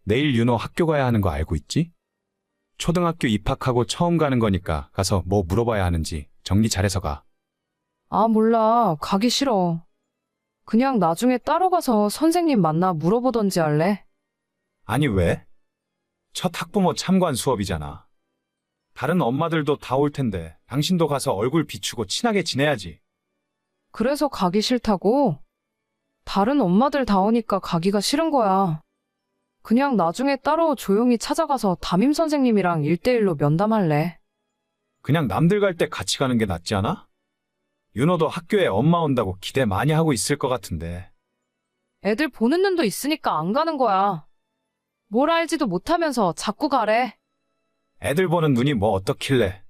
내일 윤호 학교 가야 하는 거 알고 있지? 초등학교 입학하고 처음 가는 거니까 가서 뭐 물어봐야 하는지 정리 잘해서 가. 아, 몰라. 가기 싫어. 그냥 나중에 따로 가서 선생님 만나 물어보던지 할래? 아니 왜? 첫 학부모 참관 수업이잖아. 다른 엄마들도 다 올 텐데 당신도 가서 얼굴 비추고 친하게 지내야지. 그래서 가기 싫다고? 다른 엄마들 다 오니까 가기가 싫은 거야. 그냥 나중에 따로 조용히 찾아가서 담임 선생님이랑 1대1로 면담할래. 그냥 남들 갈 때 같이 가는 게 낫지 않아? 윤호도 학교에 엄마 온다고 기대 많이 하고 있을 것 같은데. 애들 보는 눈도 있으니까 안 가는 거야. 뭘 알지도 못하면서 자꾸 가래. 애들 보는 눈이 뭐 어떻길래.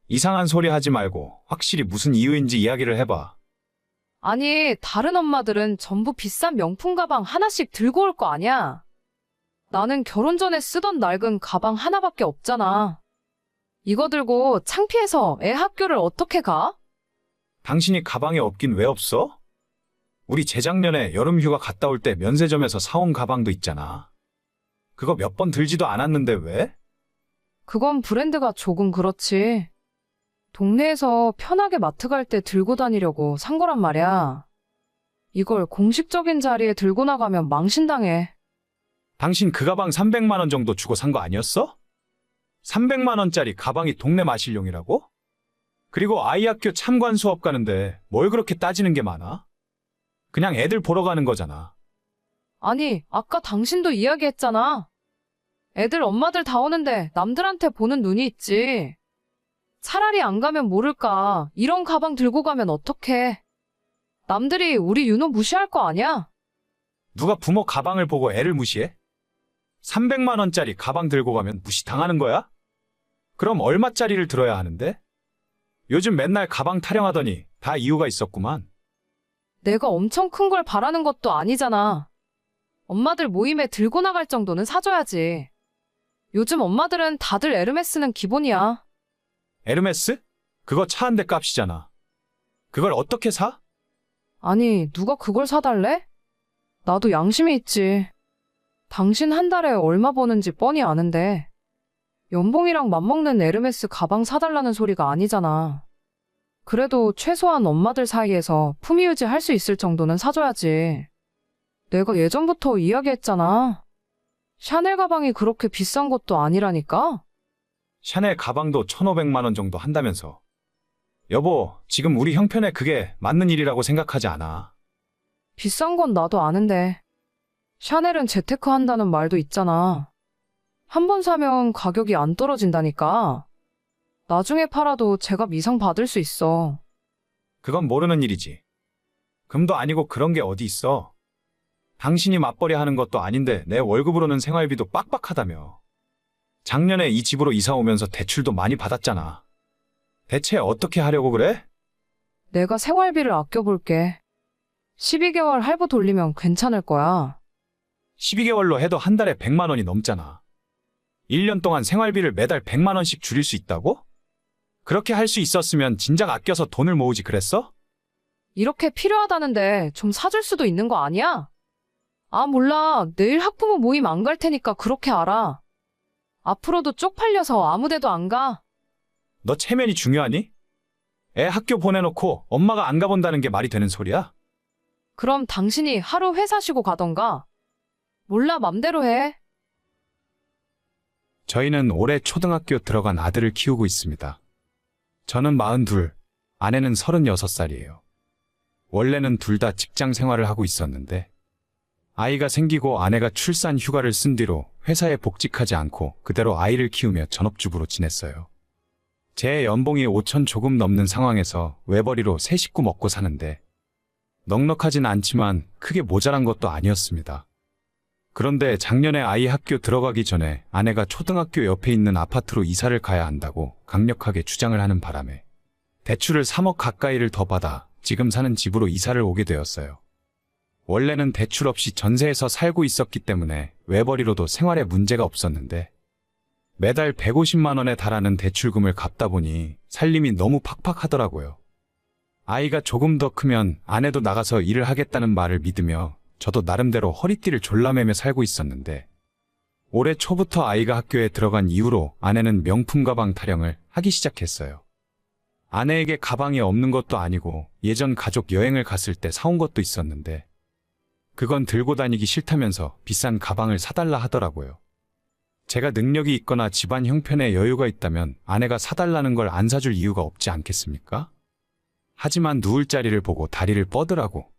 이상한 소리 하지 말고 확실히 무슨 이유인지 이야기를 해봐. 아니, 다른 엄마들은 전부 비싼 명품 가방 하나씩 들고 올 거 아니야. 나는 결혼 전에 쓰던 낡은 가방 하나밖에 없잖아. 이거 들고 창피해서 애 학교를 어떻게 가? 당신이 가방에 없긴 왜 없어? 우리 재작년에 여름 휴가 갔다 올 때 면세점에서 사온 가방도 있잖아. 그거 몇 번 들지도 않았는데 왜? 그건 브랜드가 조금 그렇지. 동네에서 편하게 마트 갈 때 들고 다니려고 산 거란 말이야. 이걸 공식적인 자리에 들고 나가면 망신당해. 당신 그 가방 300만 원 정도 주고 산 거 아니었어? 300만 원짜리 가방이 동네 마실용이라고? 그리고 아이 학교 참관 수업 가는데 뭘 그렇게 따지는 게 많아? 그냥 애들 보러 가는 거잖아. 아니, 아까 당신도 이야기했잖아. 애들 엄마들 다 오는데 남들한테 보는 눈이 있지. 차라리 안 가면 모를까. 이런 가방 들고 가면 어떡해. 남들이 우리 윤호 무시할 거 아니야? 누가 부모 가방을 보고 애를 무시해? 300만 원짜리 가방 들고 가면 무시당하는 거야? 그럼 얼마짜리를 들어야 하는데? 요즘 맨날 가방 타령하더니 다 이유가 있었구만. 내가 엄청 큰 걸 바라는 것도 아니잖아. 엄마들 모임에 들고 나갈 정도는 사줘야지. 요즘 엄마들은 다들 에르메스는 기본이야. 에르메스? 그거 차 한 대 값이잖아. 그걸 어떻게 사? 아니, 누가 그걸 사달래? 나도 양심이 있지. 당신 한 달에 얼마 버는지 뻔히 아는데 연봉이랑 맞먹는 에르메스 가방 사달라는 소리가 아니잖아. 그래도 최소한 엄마들 사이에서 품위 유지할 수 있을 정도는 사줘야지. 내가 예전부터 이야기했잖아. 샤넬 가방이 그렇게 비싼 것도 아니라니까? 샤넬 가방도 1,500만 원 정도 한다면서. 여보, 지금 우리 형편에 그게 맞는 일이라고 생각하지 않아. 비싼 건 나도 아는데 샤넬은 재테크 한다는 말도 있잖아. 한 번 사면 가격이 안 떨어진다니까. 나중에 팔아도 제값 이상 받을 수 있어. 그건 모르는 일이지. 금도 아니고 그런 게 어디 있어. 당신이 맞벌이 하는 것도 아닌데 내 월급으로는 생활비도 빡빡하다며. 작년에 이 집으로 이사 오면서 대출도 많이 받았잖아. 대체 어떻게 하려고 그래? 내가 생활비를 아껴볼게. 12개월 할부 돌리면 괜찮을 거야. 12개월로 해도 한 달에 100만 원이 넘잖아. 1년 동안 생활비를 매달 100만 원씩 줄일 수 있다고? 그렇게 할 수 있었으면 진작 아껴서 돈을 모으지 그랬어? 이렇게 필요하다는데 좀 사줄 수도 있는 거 아니야? 아, 몰라. 내일 학부모 모임 안 갈 테니까 그렇게 알아. 앞으로도 쪽팔려서 아무 데도 안 가. 너 체면이 중요하니? 애 학교 보내놓고 엄마가 안 가본다는 게 말이 되는 소리야? 그럼 당신이 하루 회사 쉬고 가던가. 몰라, 맘대로 해. 저희는 올해 초등학교 들어간 아들을 키우고 있습니다. 저는 42, 아내는 36살이에요. 원래는 둘 다 직장 생활을 하고 있었는데 아이가 생기고 아내가 출산 휴가를 쓴 뒤로 회사에 복직하지 않고 그대로 아이를 키우며 전업주부로 지냈어요. 제 연봉이 5천 조금 넘는 상황에서 외벌이로 세 식구 먹고 사는데 넉넉하진 않지만 크게 모자란 것도 아니었습니다. 그런데 작년에 아이 학교 들어가기 전에 아내가 초등학교 옆에 있는 아파트로 이사를 가야 한다고 강력하게 주장을 하는 바람에 대출을 3억 가까이를 더 받아 지금 사는 집으로 이사를 오게 되었어요. 원래는 대출 없이 전세에서 살고 있었기 때문에 외벌이로도 생활에 문제가 없었는데 매달 150만 원에 달하는 대출금을 갚다 보니 살림이 너무 팍팍하더라고요. 아이가 조금 더 크면 아내도 나가서 일을 하겠다는 말을 믿으며 저도 나름대로 허리띠를 졸라매며 살고 있었는데 올해 초부터 아이가 학교에 들어간 이후로 아내는 명품 가방 타령을 하기 시작했어요. 아내에게 가방이 없는 것도 아니고 예전 가족 여행을 갔을 때 사온 것도 있었는데 그건 들고 다니기 싫다면서 비싼 가방을 사달라 하더라고요. 제가 능력이 있거나 집안 형편에 여유가 있다면 아내가 사달라는 걸 안 사줄 이유가 없지 않겠습니까? 하지만 누울 자리를 보고 다리를 뻗으라고.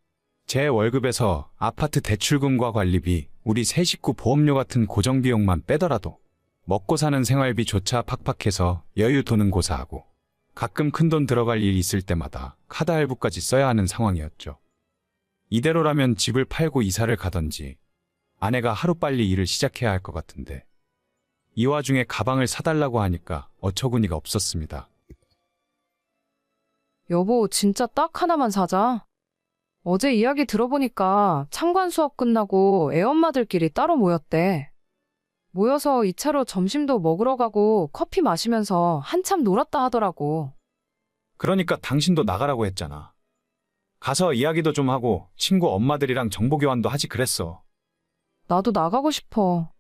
제 월급에서 아파트 대출금과 관리비, 우리 세 식구 보험료 같은 고정비용만 빼더라도 먹고 사는 생활비조차 팍팍해서 여유 도는 고사하고 가끔 큰돈 들어갈 일 있을 때마다 카드 할부까지 써야 하는 상황이었죠. 이대로라면 집을 팔고 이사를 가던지 아내가 하루빨리 일을 시작해야 할 것 같은데 이 와중에 가방을 사달라고 하니까 어처구니가 없었습니다. 여보, 진짜 딱 하나만 사자. 어제 이야기 들어보니까 참관 수업 끝나고 애엄마들끼리 따로 모였대. 모여서 2차로 점심도 먹으러 가고 커피 마시면서 한참 놀았다 하더라고. 그러니까 당신도 나가라고 했잖아. 가서 이야기도 좀 하고 친구 엄마들이랑 정보교환도 하지 그랬어. 나도 나가고 싶어.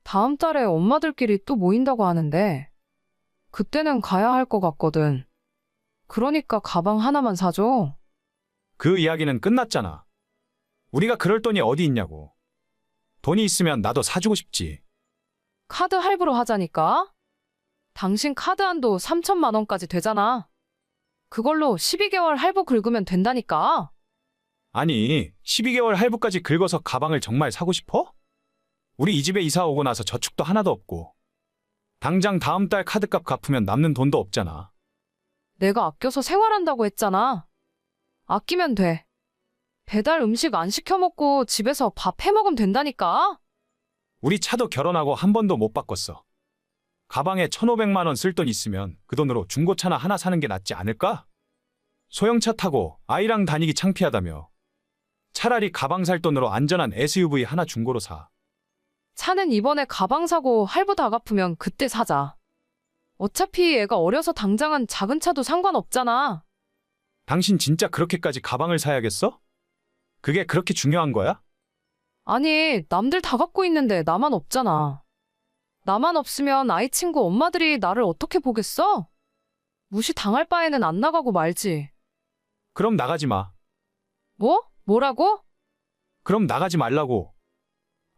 다음 달에 엄마들끼리 또 모인다고 하는데 그때는 가야 할 것 같거든. 그러니까 가방 하나만 사줘. 그 이야기는 끝났잖아. 우리가 그럴 돈이 어디 있냐고. 돈이 있으면 나도 사주고 싶지. 카드 할부로 하자니까. 당신 카드 한도 3천만 원까지 되잖아. 그걸로 12개월 할부 긁으면 된다니까. 아니, 12개월 할부까지 긁어서 가방을 정말 사고 싶어? 우리 이 집에 이사 오고 나서 저축도 하나도 없고. 당장 다음 달 카드값 갚으면 남는 돈도 없잖아. 내가 아껴서 생활한다고 했잖아. 아끼면 돼. 배달 음식 안 시켜 먹고 집에서 밥 해 먹으면 된다니까. 우리 차도 결혼하고 한 번도 못 바꿨어. 가방에 1,500만 원 쓸 돈 있으면 그 돈으로 중고차나 하나 사는 게 낫지 않을까? 소형차 타고 아이랑 다니기 창피하다며. 차라리 가방 살 돈으로 안전한 SUV 하나 중고로 사. 차는 이번에 가방 사고 할부 다 갚으면 그때 사자. 어차피 애가 어려서 당장은 작은 차도 상관없잖아. 당신 진짜 그렇게까지 가방을 사야겠어? 그게 그렇게 중요한 거야? 아니, 남들 다 갖고 있는데 나만 없잖아. 나만 없으면 아이 친구 엄마들이 나를 어떻게 보겠어? 무시 당할 바에는 안 나가고 말지. 그럼 나가지 마. 뭐? 뭐라고? 그럼 나가지 말라고.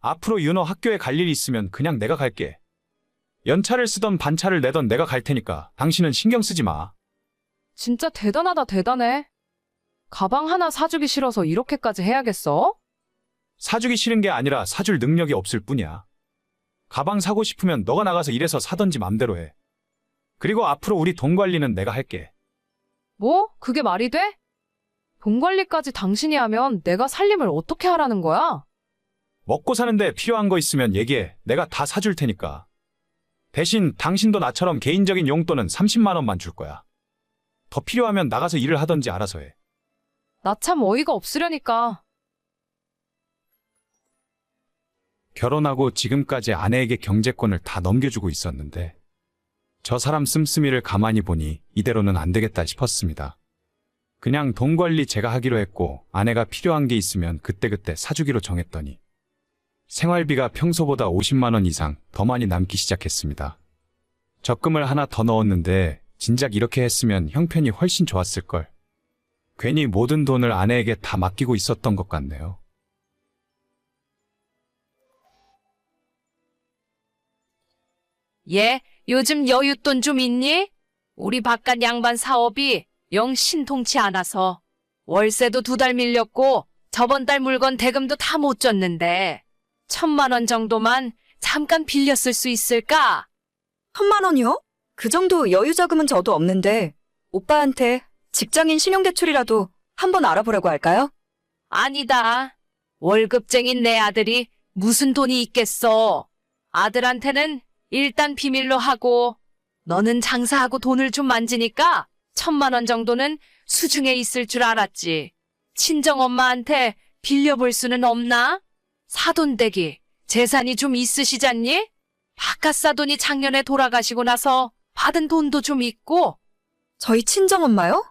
앞으로 윤호 학교에 갈 일이 있으면 그냥 내가 갈게. 연차를 쓰던 반차를 내던 내가 갈 테니까 당신은 신경 쓰지 마. 진짜 대단하다, 대단해. 가방 하나 사주기 싫어서 이렇게까지 해야겠어? 사주기 싫은 게 아니라 사줄 능력이 없을 뿐이야. 가방 사고 싶으면 너가 나가서 일해서 사던지 맘대로 해. 그리고 앞으로 우리 돈 관리는 내가 할게. 뭐? 그게 말이 돼? 돈 관리까지 당신이 하면 내가 살림을 어떻게 하라는 거야? 먹고 사는데 필요한 거 있으면 얘기해. 내가 다 사줄 테니까. 대신 당신도 나처럼 개인적인 용돈은 30만 원만 줄 거야. 더 필요하면 나가서 일을 하던지 알아서 해. 나 참 어이가 없으려니까. 결혼하고 지금까지 아내에게 경제권을 다 넘겨주고 있었는데 저 사람 씀씀이를 가만히 보니 이대로는 안 되겠다 싶었습니다. 그냥 돈 관리 제가 하기로 했고 아내가 필요한 게 있으면 그때그때 사주기로 정했더니 생활비가 평소보다 50만 원 이상 더 많이 남기 시작했습니다. 적금을 하나 더 넣었는데 진작 이렇게 했으면 형편이 훨씬 좋았을걸. 괜히 모든 돈을 아내에게 다 맡기고 있었던 것 같네요. 얘, 요즘 여윳돈 좀 있니? 우리 바깥 양반 사업이 영 신통치 않아서 월세도 2달 밀렸고 저번 달 물건 대금도 다 못 줬는데 1,000만 원 정도만 잠깐 빌렸을 수 있을까? 1,000만 원이요? 그 정도 여유 자금은 저도 없는데 오빠한테 직장인 신용대출이라도 한번 알아보라고 할까요? 아니다. 월급쟁인 내 아들이 무슨 돈이 있겠어. 아들한테는 일단 비밀로 하고 너는 장사하고 돈을 좀 만지니까 1,000만 원 정도는 수중에 있을 줄 알았지. 친정엄마한테 빌려볼 수는 없나? 사돈댁이 재산이 좀 있으시잖니? 바깥 사돈이 작년에 돌아가시고 나서 받은 돈도 좀 있고. 저희 친정엄마요?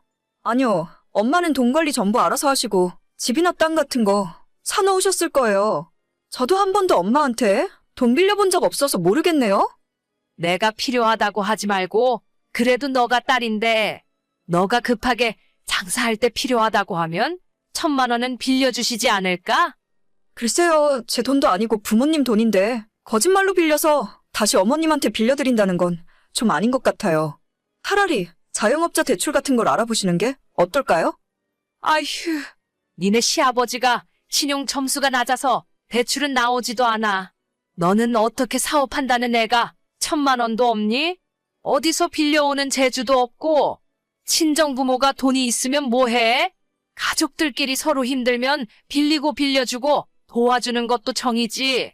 아니요. 엄마는 돈 관리 전부 알아서 하시고 집이나 땅 같은 거 사놓으셨을 거예요. 저도 한 번도 엄마한테 돈 빌려본 적 없어서 모르겠네요. 내가 필요하다고 하지 말고 그래도 너가 딸인데 너가 급하게 장사할 때 필요하다고 하면 1,000만 원은 빌려주시지 않을까? 글쎄요, 제 돈도 아니고 부모님 돈인데 거짓말로 빌려서 다시 어머님한테 빌려드린다는 건 좀 아닌 것 같아요. 차라리 자영업자 대출 같은 걸 알아보시는 게 어떨까요? 아휴, 니네 시아버지가 신용 점수가 낮아서 대출은 나오지도 않아. 너는 어떻게 사업한다는 애가 1,000만 원도 없니? 어디서 빌려오는 재주도 없고 친정 부모가 돈이 있으면 뭐해? 가족들끼리 서로 힘들면 빌리고 빌려주고 도와주는 것도 정이지.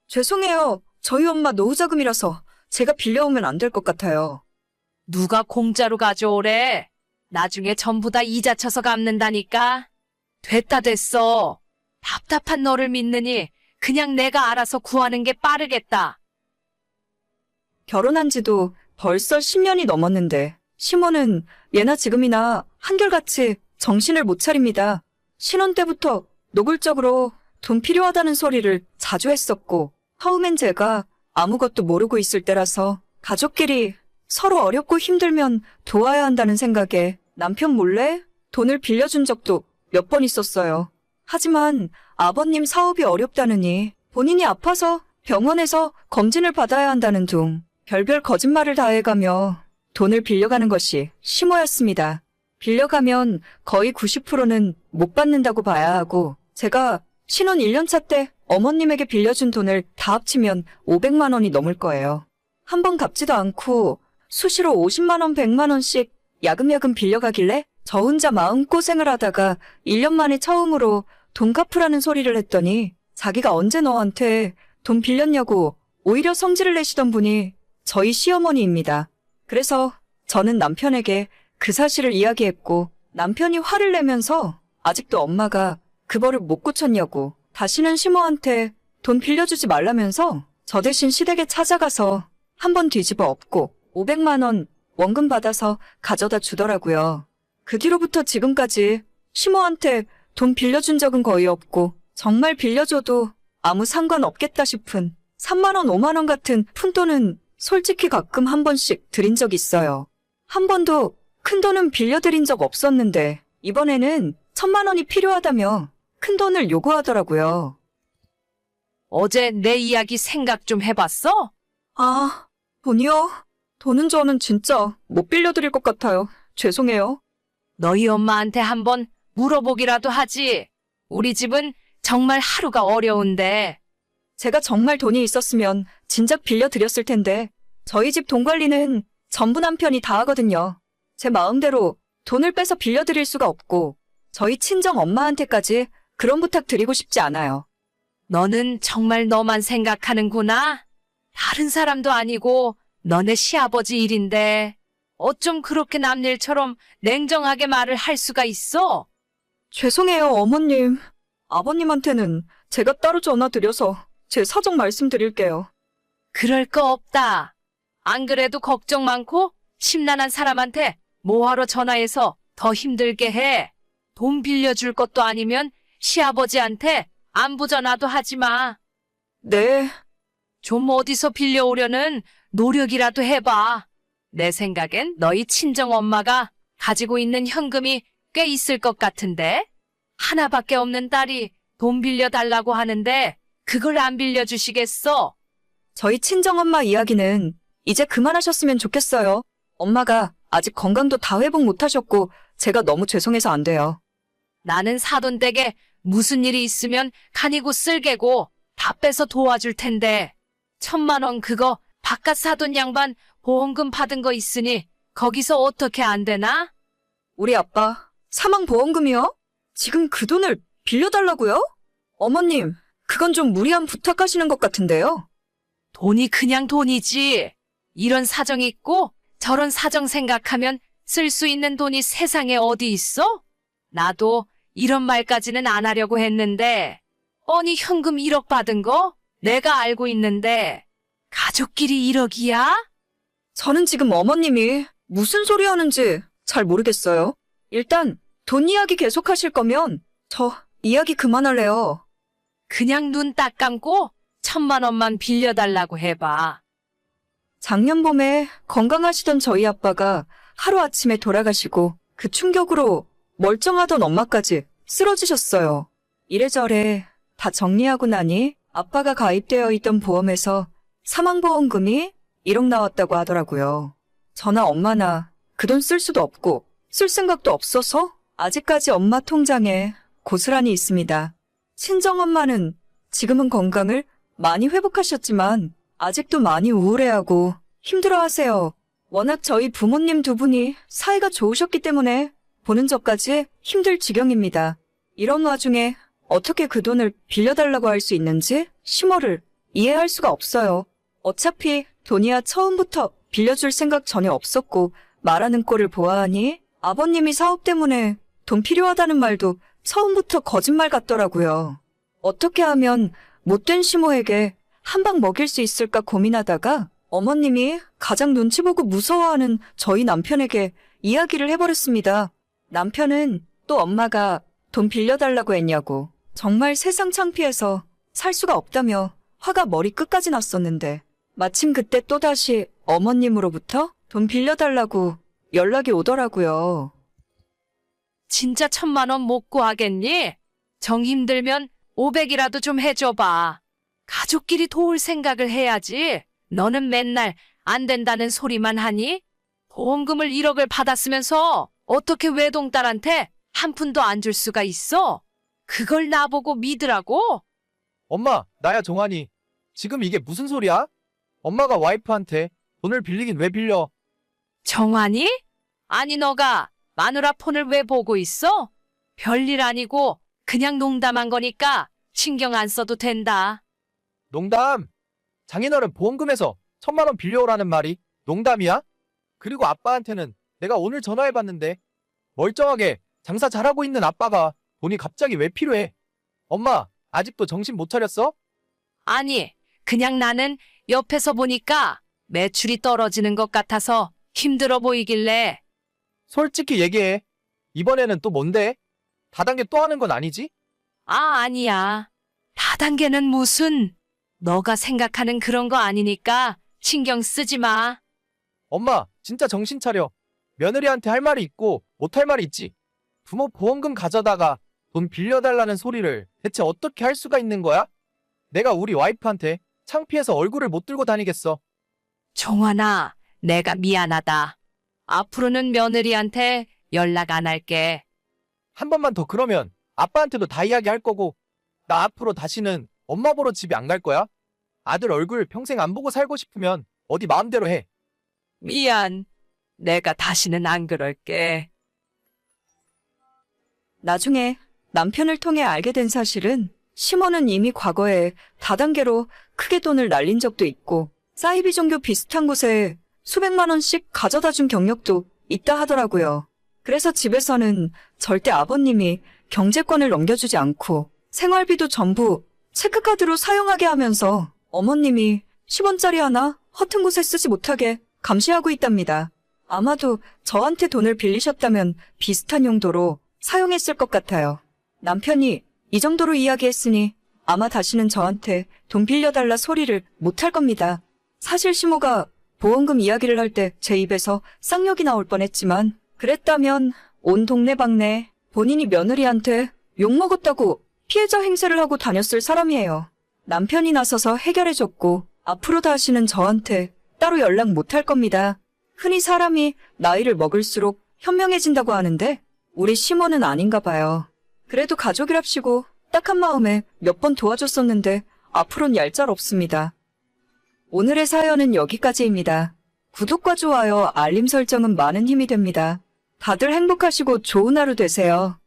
죄송해요. 저희 엄마 노후자금이라서 제가 빌려오면 안 될 것 같아요. 누가 공짜로 가져오래? 나중에 전부 다 이자 쳐서 갚는다니까. 됐다 됐어. 답답한 너를 믿느니 그냥 내가 알아서 구하는 게 빠르겠다. 결혼한 지도 벌써 10년이 넘었는데 시모는 예나 지금이나 한결같이 정신을 못 차립니다. 신혼 때부터 노골적으로 돈 필요하다는 소리를 자주 했었고 처음엔 제가 아무것도 모르고 있을 때라서 가족끼리 서로 어렵고 힘들면 도와야 한다는 생각에 남편 몰래 돈을 빌려준 적도 몇 번 있었어요. 하지만 아버님 사업이 어렵다느니 본인이 아파서 병원에서 검진을 받아야 한다는 둥 별별 거짓말을 다 해가며 돈을 빌려가는 것이 심오였습니다. 빌려가면 거의 90%는 못 받는다고 봐야 하고 제가 신혼 1년차 때 어머님에게 빌려준 돈을 다 합치면 500만 원이 넘을 거예요. 한 번 갚지도 않고 수시로 50만 원, 100만 원씩 야금야금 빌려가길래 저 혼자 마음고생을 하다가 1년 만에 처음으로 돈 갚으라는 소리를 했더니 자기가 언제 너한테 돈 빌렸냐고 오히려 성질을 내시던 분이 저희 시어머니입니다. 그래서 저는 남편에게 그 사실을 이야기했고 남편이 화를 내면서 아직도 엄마가 그 버릇 못 고쳤냐고 다시는 시모한테 돈 빌려주지 말라면서 저 대신 시댁에 찾아가서 한 번 뒤집어 엎고 500만 원 원금 받아서 가져다 주더라고요. 그 뒤로부터 지금까지 시모한테 돈 빌려준 적은 거의 없고 정말 빌려줘도 아무 상관없겠다 싶은 3만 원, 5만 원 같은 푼돈은 솔직히 가끔 한 번씩 드린 적 있어요. 한 번도 큰 돈은 빌려드린 적 없었는데 이번에는 1,000만 원이 필요하다며 큰 돈을 요구하더라고요. 어제 내 이야기 생각 좀 해봤어? 아, 돈이요? 돈은 저는 진짜 못 빌려드릴 것 같아요. 죄송해요. 너희 엄마한테 한번 물어보기라도 하지. 우리 집은 정말 하루가 어려운데. 제가 정말 돈이 있었으면 진작 빌려드렸을 텐데 저희 집 돈 관리는 전부 남편이 다 하거든요. 제 마음대로 돈을 빼서 빌려드릴 수가 없고 저희 친정 엄마한테까지 그런 부탁 드리고 싶지 않아요. 너는 정말 너만 생각하는구나. 다른 사람도 아니고 너네 시아버지 일인데 어쩜 그렇게 남 일처럼 냉정하게 말을 할 수가 있어? 죄송해요, 어머님. 아버님한테는 제가 따로 전화드려서 제 사정 말씀드릴게요. 그럴 거 없다. 안 그래도 걱정 많고 심란한 사람한테 뭐하러 전화해서 더 힘들게 해. 돈 빌려줄 것도 아니면 시아버지한테 안부 전화도 하지 마. 네, 좀 어디서 빌려오려는 노력이라도 해봐. 내 생각엔 너희 친정엄마가 가지고 있는 현금이 꽤 있을 것 같은데? 하나밖에 없는 딸이 돈 빌려달라고 하는데 그걸 안 빌려주시겠어? 저희 친정엄마 이야기는 이제 그만하셨으면 좋겠어요. 엄마가 아직 건강도 다 회복 못하셨고 제가 너무 죄송해서 안 돼요. 나는 사돈댁에 무슨 일이 있으면 간이고 쓸개고 다 빼서 도와줄 텐데 1,000만 원 그거 바깥 사돈 양반 보험금 받은 거 있으니 거기서 어떻게 안 되나? 우리 아빠 사망보험금이요? 지금 그 돈을 빌려달라고요? 어머님, 그건 좀 무리한 부탁하시는 것 같은데요. 돈이 그냥 돈이지. 이런 사정 있고 저런 사정 생각하면 쓸 수 있는 돈이 세상에 어디 있어? 나도 이런 말까지는 안 하려고 했는데 뻔히 현금 1억 받은 거 내가 알고 있는데 가족끼리 1억이야? 저는 지금 어머님이 무슨 소리 하는지 잘 모르겠어요. 일단 돈 이야기 계속 하실 거면 저 이야기 그만할래요. 그냥 눈 딱 감고 1,000만 원만 빌려달라고 해봐. 작년 봄에 건강하시던 저희 아빠가 하루아침에 돌아가시고 그 충격으로 멀쩡하던 엄마까지 쓰러지셨어요. 이래저래 다 정리하고 나니 아빠가 가입되어 있던 보험에서 사망보험금이 1억 나왔다고 하더라고요. 저나 엄마나 그 돈 쓸 수도 없고 쓸 생각도 없어서 아직까지 엄마 통장에 고스란히 있습니다. 친정엄마는 지금은 건강을 많이 회복하셨지만 아직도 많이 우울해하고 힘들어하세요. 워낙 저희 부모님 두 분이 사이가 좋으셨기 때문에 보는 저까지 힘들 지경입니다. 이런 와중에 어떻게 그 돈을 빌려달라고 할 수 있는지 심호를 이해할 수가 없어요. 어차피 돈이야 처음부터 빌려줄 생각 전혀 없었고 말하는 꼴을 보아하니 아버님이 사업 때문에 돈 필요하다는 말도 처음부터 거짓말 같더라고요. 어떻게 하면 못된 시모에게 한 방 먹일 수 있을까 고민하다가 어머님이 가장 눈치 보고 무서워하는 저희 남편에게 이야기를 해버렸습니다. 남편은 또 엄마가 돈 빌려달라고 했냐고 정말 세상 창피해서 살 수가 없다며 화가 머리 끝까지 났었는데 마침 그때 또다시 어머님으로부터 돈 빌려달라고 연락이 오더라고요. 진짜 1,000만 원 못 구하겠니? 정 힘들면 500이라도 좀 해줘봐. 가족끼리 도울 생각을 해야지. 너는 맨날 안 된다는 소리만 하니? 보험금을 1억을 받았으면서 어떻게 외동딸한테 한 푼도 안 줄 수가 있어? 그걸 나보고 믿으라고? 엄마, 나야 정환이. 지금 이게 무슨 소리야? 엄마가 와이프한테 돈을 빌리긴 왜 빌려? 정환이? 아니 너가 마누라 폰을 왜 보고 있어? 별일 아니고 그냥 농담한 거니까 신경 안 써도 된다. 농담! 장인어른 보험금에서 1,000만 원 빌려오라는 말이 농담이야? 그리고 아빠한테는 내가 오늘 전화해봤는데 멀쩡하게 장사 잘하고 있는 아빠가 돈이 갑자기 왜 필요해? 엄마, 아직도 정신 못 차렸어? 아니, 그냥 나는 옆에서 보니까 매출이 떨어지는 것 같아서 힘들어 보이길래. 솔직히 얘기해. 이번에는 또 뭔데? 다단계 또 하는 건 아니지? 아니야. 다단계는 무슨. 너가 생각하는 그런 거 아니니까 신경 쓰지 마. 엄마, 진짜 정신 차려. 며느리한테 할 말이 있고 못할 말이 있지. 부모 보험금 가져다가 돈 빌려달라는 소리를 대체 어떻게 할 수가 있는 거야? 내가 우리 와이프한테 창피해서 얼굴을 못 들고 다니겠어. 종환아, 내가 미안하다. 앞으로는 며느리한테 연락 안 할게. 한 번만 더 그러면 아빠한테도 다 이야기할 거고 나 앞으로 다시는 엄마 보러 집에 안 갈 거야. 아들 얼굴 평생 안 보고 살고 싶으면 어디 마음대로 해. 미안. 내가 다시는 안 그럴게. 나중에 남편을 통해 알게 된 사실은 시모는 이미 과거에 다단계로 크게 돈을 날린 적도 있고 사이비 종교 비슷한 곳에 수백만 원씩 가져다 준 경력도 있다 하더라고요. 그래서 집에서는 절대 아버님이 경제권을 넘겨주지 않고 생활비도 전부 체크카드로 사용하게 하면서 어머님이 10원짜리 하나 허튼 곳에 쓰지 못하게 감시하고 있답니다. 아마도 저한테 돈을 빌리셨다면 비슷한 용도로 사용했을 것 같아요. 남편이 이 정도로 이야기했으니 아마 다시는 저한테 돈 빌려달라 소리를 못할 겁니다. 사실 시모가 보험금 이야기를 할 때 제 입에서 쌍욕이 나올 뻔했지만 그랬다면 온 동네방네 본인이 며느리한테 욕먹었다고 피해자 행세를 하고 다녔을 사람이에요. 남편이 나서서 해결해줬고 앞으로 다시는 저한테 따로 연락 못할 겁니다. 흔히 사람이 나이를 먹을수록 현명해진다고 하는데 우리 시모는 아닌가 봐요. 그래도 가족이랍시고 딱한 마음에 몇 번 도와줬었는데 앞으론 얄짤 없습니다. 오늘의 사연은 여기까지입니다. 구독과 좋아요, 알림 설정은 많은 힘이 됩니다. 다들 행복하시고 좋은 하루 되세요.